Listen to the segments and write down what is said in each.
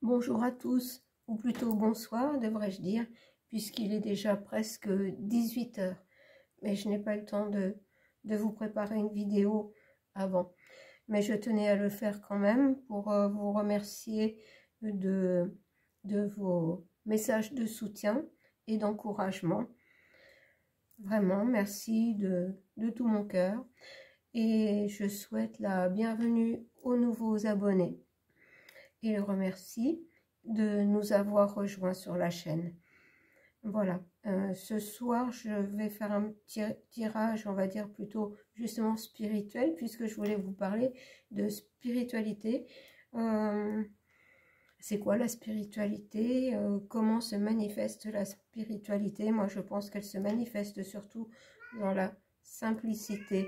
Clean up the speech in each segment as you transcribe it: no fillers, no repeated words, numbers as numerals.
Bonjour à tous, ou plutôt bonsoir, devrais-je dire, puisqu'il est déjà presque 18 heures. Mais je n'ai pas le temps de vous préparer une vidéo avant. Mais je tenais à le faire quand même pour vous remercier de vos messages de soutien et d'encouragement. Vraiment, merci de tout mon cœur. Et je souhaite la bienvenue aux nouveaux abonnés. Et le remercie de nous avoir rejoints sur la chaîne. Voilà, ce soir je vais faire un petit tirage, on va dire plutôt justement spirituel, puisque je voulais vous parler de spiritualité. C'est quoi la spiritualité? Comment se manifeste la spiritualité? Moi je pense qu'elle se manifeste surtout dans la simplicité,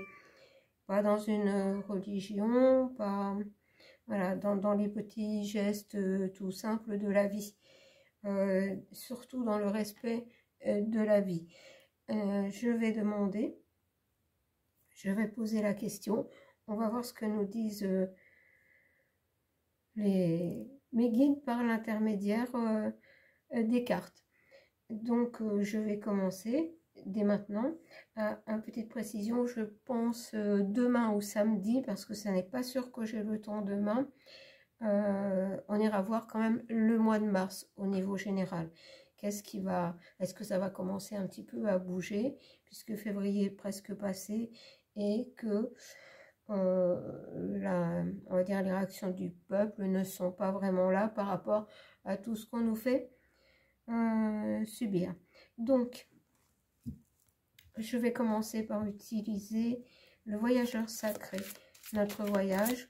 pas dans une religion, pas... Voilà, dans les petits gestes tout simples de la vie, surtout dans le respect de la vie. Je vais poser la question, on va voir ce que nous disent mes guides par l'intermédiaire des cartes. Donc je vais commencer dès maintenant. Une petite précision, je pense demain ou samedi, parce que ce n'est pas sûr que j'ai le temps demain. On ira voir quand même le mois de mars au niveau général. Est-ce que ça va commencer un petit peu à bouger, puisque février est presque passé et que on va dire les réactions du peuple ne sont pas vraiment là par rapport à tout ce qu'on nous fait subir. Donc, je vais commencer par utiliser le voyageur sacré, notre voyage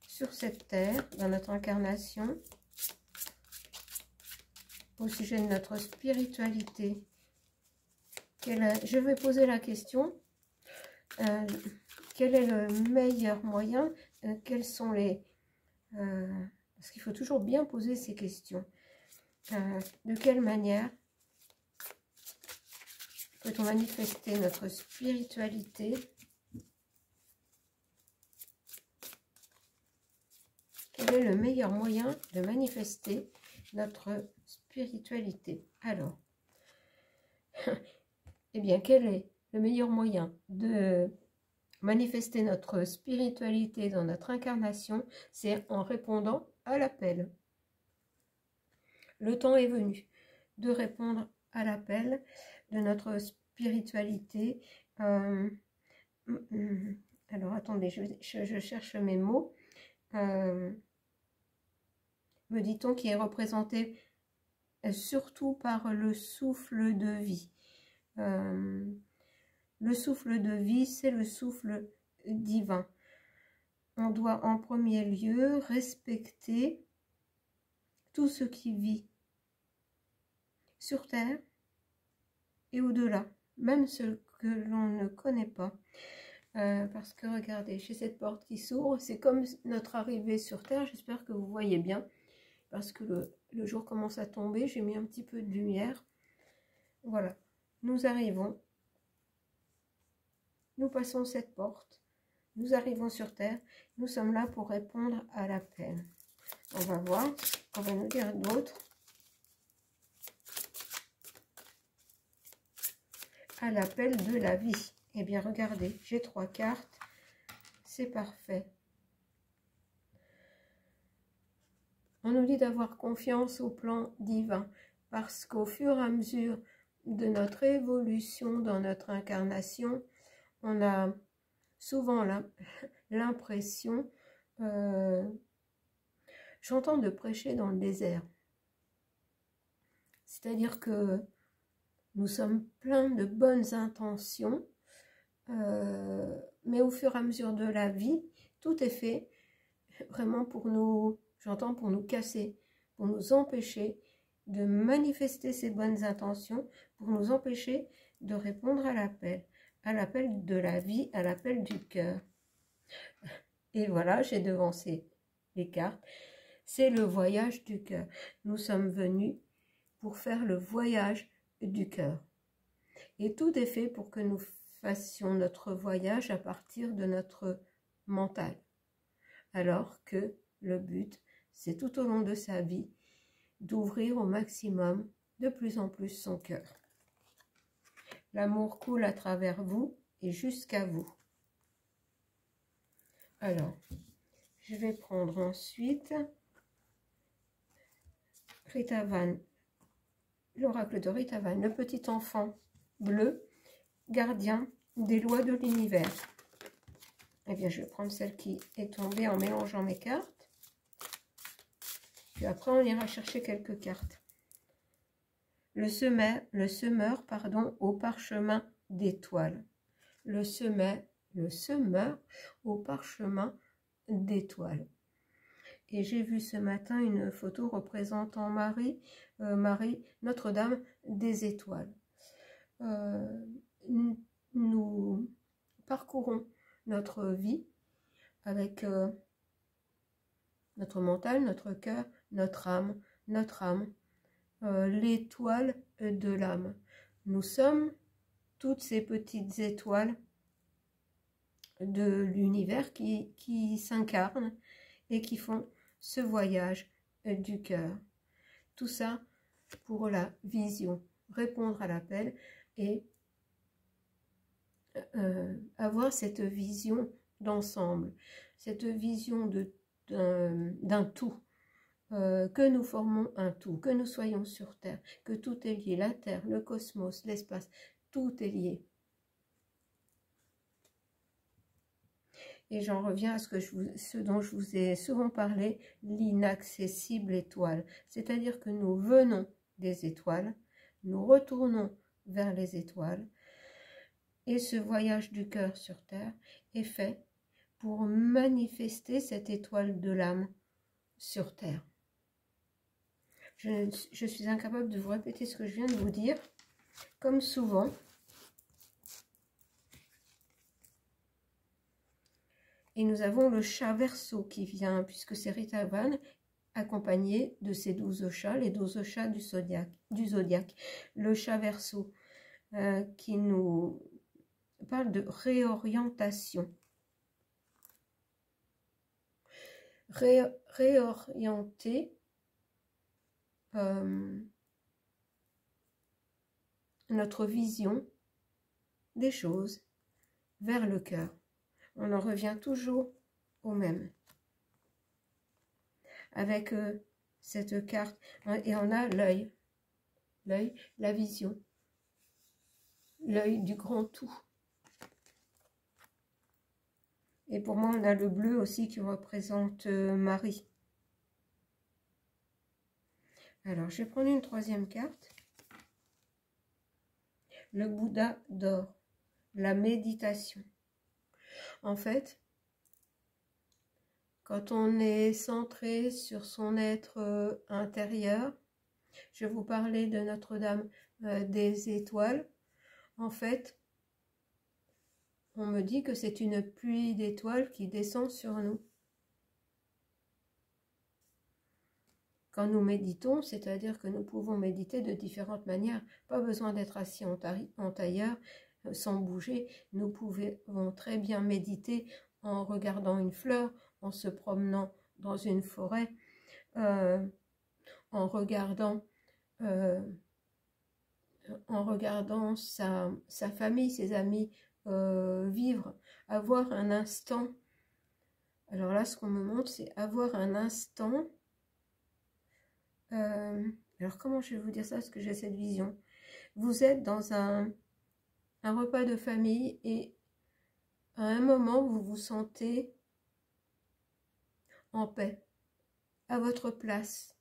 sur cette terre, dans notre incarnation, au sujet de notre spiritualité. Je vais poser la question, quel est le meilleur moyen, quels sont les... parce qu'il faut toujours bien poser ces questions. De quelle manière peut-on manifester notre spiritualité? Quel est le meilleur moyen de manifester notre spiritualité? Alors, eh bien, quel est le meilleur moyen de manifester notre spiritualité dans notre incarnation? C'est en répondant à l'appel. Le temps est venu de répondre à l'appel de notre spiritualité. Alors, attendez, je cherche mes mots. Me dit-on, qui est représenté surtout par le souffle de vie. Le souffle de vie, c'est le souffle divin. On doit en premier lieu respecter tout ce qui vit sur terre et au-delà, même ce que l'on ne connaît pas. Parce que regardez, j'ai cette porte qui s'ouvre, c'est comme notre arrivée sur terre, j'espère que vous voyez bien, parce que le jour commence à tomber, j'ai mis un petit peu de lumière. Voilà, nous arrivons, nous passons cette porte, nous arrivons sur terre, nous sommes là pour répondre à l'appel. On va voir, on va nous dire d'autres. À l'appel de la vie. Eh bien, regardez, j'ai 3 cartes, c'est parfait. On nous dit d'avoir confiance au plan divin, parce qu'au fur et à mesure de notre évolution dans notre incarnation, on a souvent l'impression, j'entends, de prêcher dans le désert. C'est-à-dire que nous sommes pleins de bonnes intentions, mais au fur et à mesure de la vie, tout est fait vraiment pour nous, j'entends, pour nous casser, pour nous empêcher de manifester ces bonnes intentions, pour nous empêcher de répondre à l'appel de la vie, à l'appel du cœur. Et voilà, j'ai devancé les cartes. C'est le voyage du cœur. Nous sommes venus pour faire le voyage du cœur. Et tout est fait pour que nous fassions notre voyage à partir de notre mental. Alors que le but, c'est tout au long de sa vie d'ouvrir au maximum de plus en plus son cœur. L'amour coule à travers vous et jusqu'à vous. Alors, je vais prendre ensuite Rita Van, l'oracle de Rita Van, le petit enfant bleu, gardien des lois de l'univers. Eh bien, je vais prendre celle qui est tombée en mélangeant mes cartes. Puis après, on ira chercher quelques cartes. Le semeur, au parchemin d'étoiles. Le semeur au parchemin d'étoiles. Et j'ai vu ce matin une photo représentant Marie, Notre-Dame des étoiles. Nous parcourons notre vie avec notre mental, notre cœur, notre âme, l'étoile de l'âme. Nous sommes toutes ces petites étoiles de l'univers qui s'incarnent et qui font ce voyage du cœur. Tout ça pour la vision, répondre à l'appel et avoir cette vision d'ensemble, cette vision d'un tout, que nous formons un tout, que nous soyons sur Terre, que tout est lié, la Terre, le cosmos, l'espace, tout est lié. Et j'en reviens à ce dont je vous ai souvent parlé, l'inaccessible étoile. C'est-à-dire que nous venons des étoiles, nous retournons vers les étoiles, et ce voyage du cœur sur Terre est fait pour manifester cette étoile de l'âme sur Terre. Je suis incapable de vous répéter ce que je viens de vous dire, comme souvent. Et nous avons le chat Verseau qui vient, puisque c'est Rita Van, accompagné de ses 12 chats, les 12 chats du zodiaque. Le chat Verseau qui nous parle de réorientation. Réorienter notre vision des choses vers le cœur. On en revient toujours au même. Avec cette carte, et on a l'œil, la vision, l'œil du grand tout. Et pour moi, on a le bleu aussi qui représente Marie. Alors, je vais prendre une troisième carte. Le Bouddha d'or, la méditation. En fait, quand on est centré sur son être intérieur, je vous parlais de Notre-Dame des étoiles, en fait, on me dit que c'est une pluie d'étoiles qui descend sur nous. Quand nous méditons, c'est-à-dire que nous pouvons méditer de différentes manières, pas besoin d'être assis en tailleur, sans bouger, nous pouvons très bien méditer en regardant une fleur, en se promenant dans une forêt, en regardant sa famille, ses amis vivre, avoir un instant. Alors là, ce qu'on me montre, c'est avoir un instant. Alors comment je vais vous dire ça, parce que j'ai cette vision. Vous êtes dans un repas de famille et à un moment, vous vous sentez en paix, à votre place,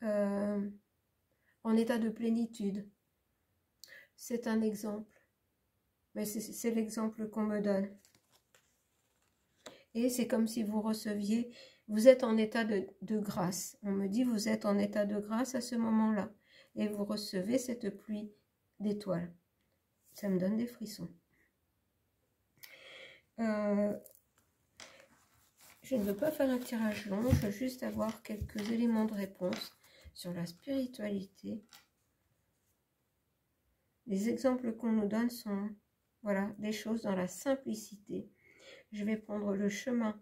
en état de plénitude. C'est un exemple, mais c'est l'exemple qu'on me donne. Et c'est comme si vous receviez, vous êtes en état de grâce. On me dit, vous êtes en état de grâce à ce moment-là. Et vous recevez cette pluie d'étoiles. Ça me donne des frissons. Je ne veux pas faire un tirage long, je veux juste avoir quelques éléments de réponse sur la spiritualité. Les exemples qu'on nous donne sont, voilà, des choses dans la simplicité. Je vais prendre le chemin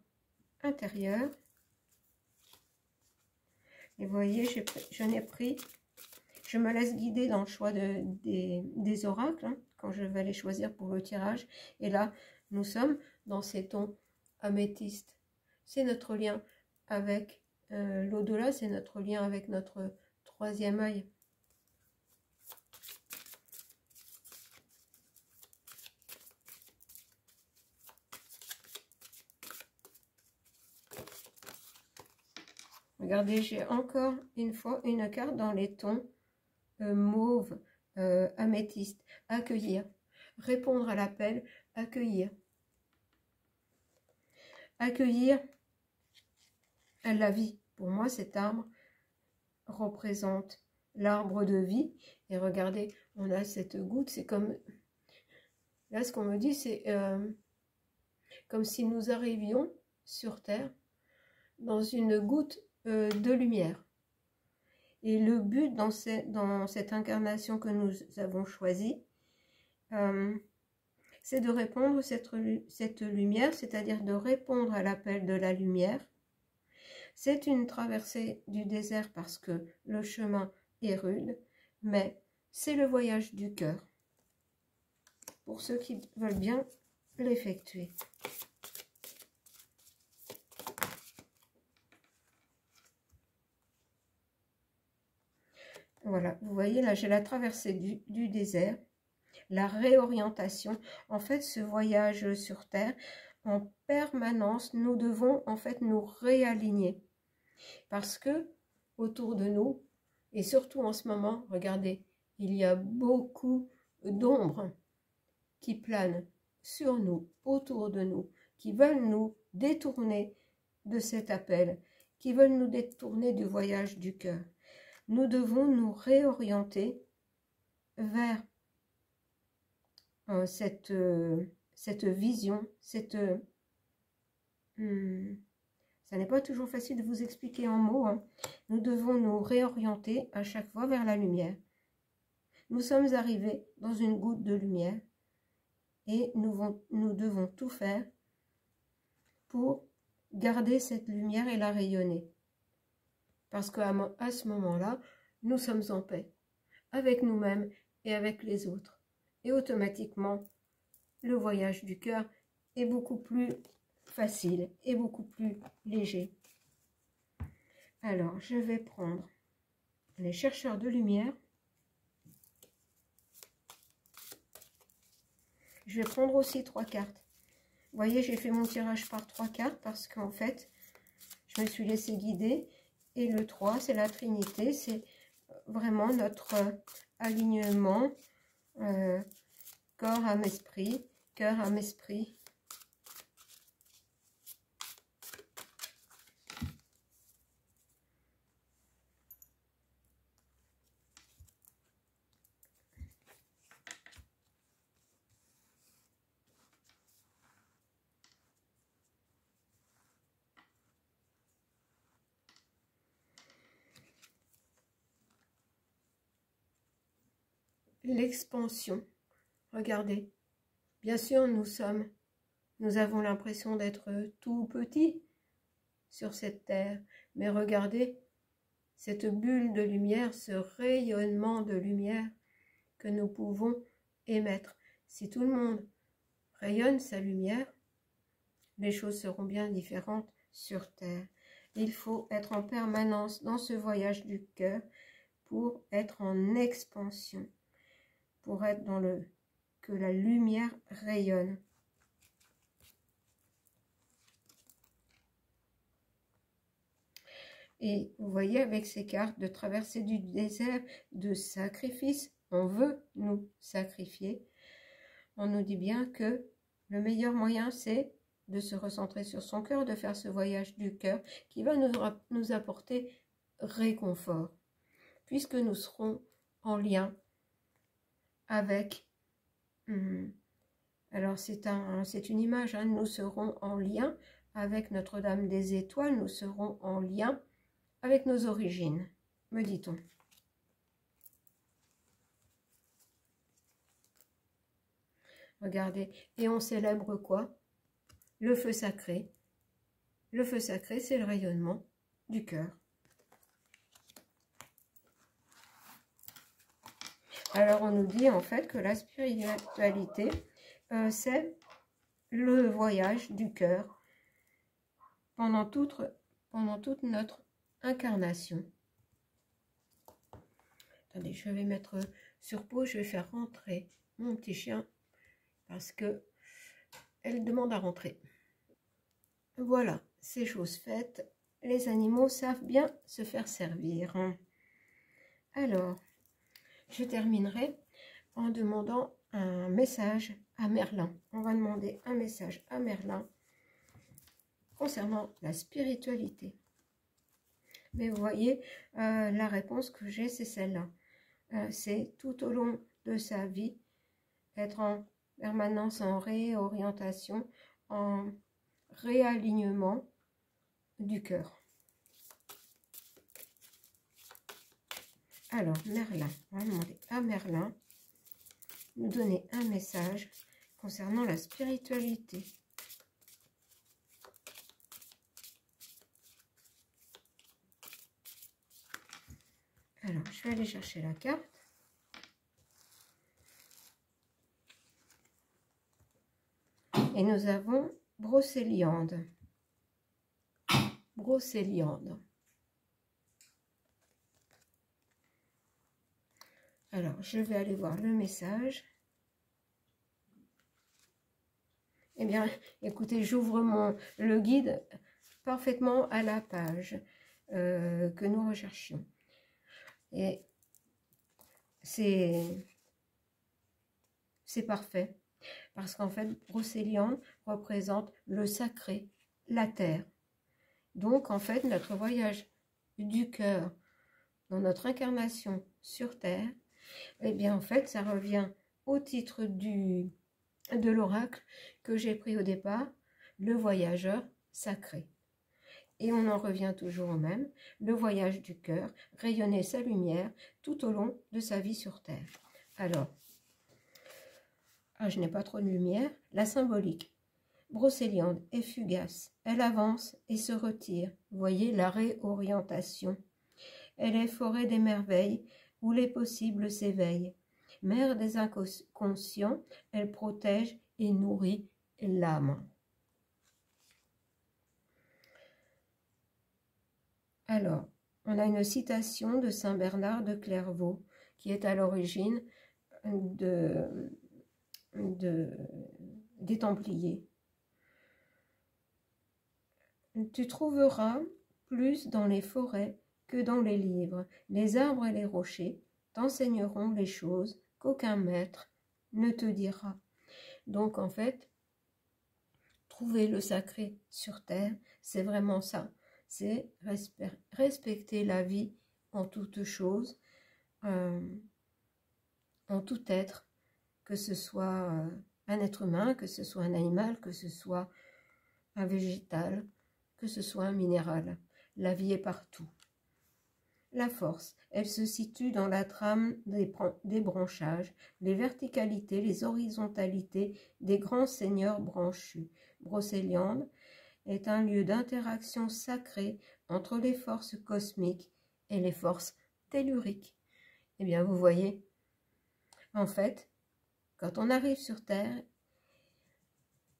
intérieur. Et vous voyez, je me laisse guider dans le choix des oracles, hein, quand je vais les choisir pour le tirage. Et là, nous sommes dans ces tons améthystes. C'est notre lien avec l'au-delà, c'est notre lien avec notre troisième œil. Regardez, j'ai encore une fois une carte dans les tons mauve, améthyste. Accueillir, répondre à l'appel, accueillir. Accueillir la vie. Pour moi, cet arbre représente l'arbre de vie. Et regardez, on a cette goutte, c'est comme... Là, ce qu'on me dit, c'est comme si nous arrivions sur Terre dans une goutte de lumière. Et le but dans cette incarnation que nous avons choisie, c'est de répondre cette lumière, c'est-à-dire de répondre à l'appel de la lumière. C'est une traversée du désert parce que le chemin est rude, mais c'est le voyage du cœur pour ceux qui veulent bien l'effectuer. Voilà, vous voyez là, j'ai la traversée du désert, la réorientation. En fait, ce voyage sur Terre, en permanence, nous devons en fait nous réaligner. Parce que autour de nous, et surtout en ce moment, regardez, il y a beaucoup d'ombres qui planent sur nous, autour de nous, qui veulent nous détourner de cet appel, qui veulent nous détourner du voyage du cœur. Nous devons nous réorienter vers cette vision, ça n'est pas toujours facile de vous expliquer en mots, hein. Nous devons nous réorienter à chaque fois vers la lumière. Nous sommes arrivés dans une goutte de lumière et nous devons tout faire pour garder cette lumière et la rayonner. Parce qu'à ce moment-là, nous sommes en paix avec nous-mêmes et avec les autres. Et automatiquement, le voyage du cœur est beaucoup plus facile et beaucoup plus léger. Alors, je vais prendre les chercheurs de lumière. Je vais prendre aussi 3 cartes. Vous voyez, j'ai fait mon tirage par 3 cartes parce qu'en fait, je me suis laissée guider. Et le 3, c'est la Trinité, c'est vraiment notre alignement corps, âme, esprit, cœur, âme, esprit. L'expansion. Regardez, bien sûr, nous avons l'impression d'être tout petits sur cette terre, mais regardez cette bulle de lumière, ce rayonnement de lumière que nous pouvons émettre. Si tout le monde rayonne sa lumière, les choses seront bien différentes sur terre. Il faut être en permanence dans ce voyage du cœur pour être en expansion, pour être dans que la lumière rayonne. Et vous voyez avec ces cartes de traversée du désert, de sacrifice, on veut nous sacrifier. On nous dit bien que le meilleur moyen c'est de se recentrer sur son cœur, de faire ce voyage du cœur qui va nous apporter réconfort, puisque nous serons en lien avec, alors c'est une image, hein, nous serons en lien avec Notre-Dame des Étoiles, nous serons en lien avec nos origines, me dit-on. Regardez, et on célèbre quoi? Le feu sacré. Le feu sacré, c'est le rayonnement du cœur. Alors, on nous dit en fait que la spiritualité, c'est le voyage du cœur pendant toute notre incarnation. Attendez, je vais mettre sur pause, je vais faire rentrer mon petit chien parce que elle demande à rentrer. Voilà, c'est chose faite. Les animaux savent bien se faire servir. Alors, je terminerai en demandant un message à Merlin. On va demander un message à Merlin concernant la spiritualité. Mais vous voyez, la réponse que j'ai, c'est celle-là. C'est tout au long de sa vie, être en permanence en réorientation, en réalignement du cœur. Alors, Merlin, on va demander à Merlin de nous donner un message concernant la spiritualité. Alors, je vais aller chercher la carte. Et nous avons Brocéliande. Brocéliande. Alors, je vais aller voir le message. Eh bien, écoutez, j'ouvre le guide parfaitement à la page que nous recherchions. Et c'est parfait, parce qu'en fait, Brocéliande représente le sacré, la terre. Donc, en fait, notre voyage du cœur dans notre incarnation sur terre, eh bien, en fait, ça revient au titre de l'oracle que j'ai pris au départ, le voyageur sacré. Et on en revient toujours au même, le voyage du cœur, rayonner sa lumière tout au long de sa vie sur terre. Alors, je n'ai pas trop de lumière, la symbolique. Brocéliande est fugace, elle avance et se retire. Voyez la réorientation. Elle est forêt des merveilles, où les possibles s'éveillent. Mère des inconscients, elle protège et nourrit l'âme. Alors, on a une citation de Saint Bernard de Clairvaux, qui est à l'origine des Templiers. Tu trouveras plus dans les forêts que dans les livres. Les arbres et les rochers t'enseigneront les choses qu'aucun maître ne te dira. Donc en fait, trouver le sacré sur terre, c'est vraiment ça. C'est respecter la vie en toute chose, en tout être, que ce soit un être humain, que ce soit un animal, que ce soit un végétal, que ce soit un minéral. La vie est partout. La force, elle se situe dans la trame des branchages, les verticalités, les horizontalités des grands seigneurs branchus. Brocéliande est un lieu d'interaction sacrée entre les forces cosmiques et les forces telluriques. Eh bien, vous voyez, en fait, quand on arrive sur Terre,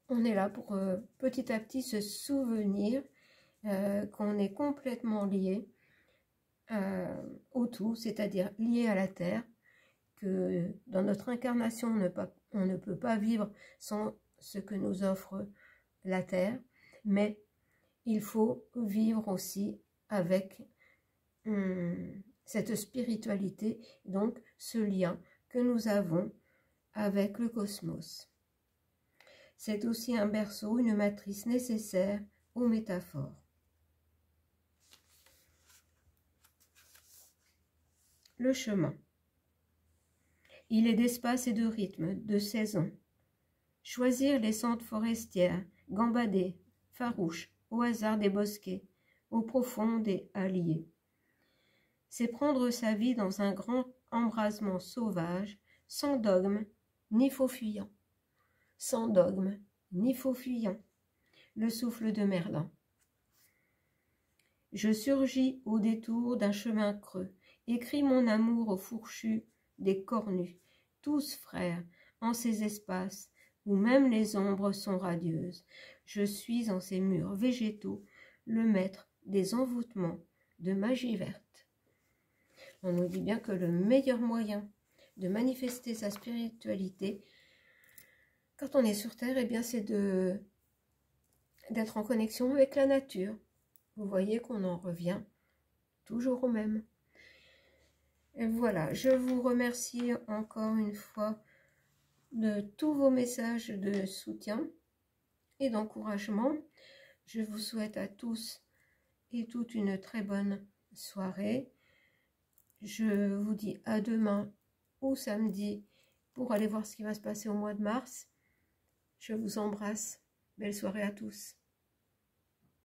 on est là pour petit à petit se souvenir qu'on est complètement lié au tout, c'est-à-dire lié à la Terre, que dans notre incarnation, on ne peut pas vivre sans ce que nous offre la Terre, mais il faut vivre aussi avec cette spiritualité, donc ce lien que nous avons avec le cosmos. C'est aussi un berceau, une matrice nécessaire aux métaphores. Le chemin. Il est d'espace et de rythme, de saison. Choisir les sentes forestières, gambader, farouches, au hasard des bosquets, au profond des halliers. C'est prendre sa vie dans un grand embrasement sauvage, sans dogme ni faux fuyant. Sans dogme ni faux fuyant. Le souffle de Merlin. Je surgis au détour d'un chemin creux, écris mon amour au fourchu des corps nus, tous frères, en ces espaces où même les ombres sont radieuses. Je suis en ces murs végétaux, le maître des envoûtements de magie verte. On nous dit bien que le meilleur moyen de manifester sa spiritualité, quand on est sur Terre, eh bien c'est d'être en connexion avec la nature. Vous voyez qu'on en revient toujours au même. Et voilà, je vous remercie encore une fois de tous vos messages de soutien et d'encouragement. Je vous souhaite à tous et toutes une très bonne soirée. Je vous dis à demain ou samedi pour aller voir ce qui va se passer au mois de mars. Je vous embrasse. Belle soirée à tous.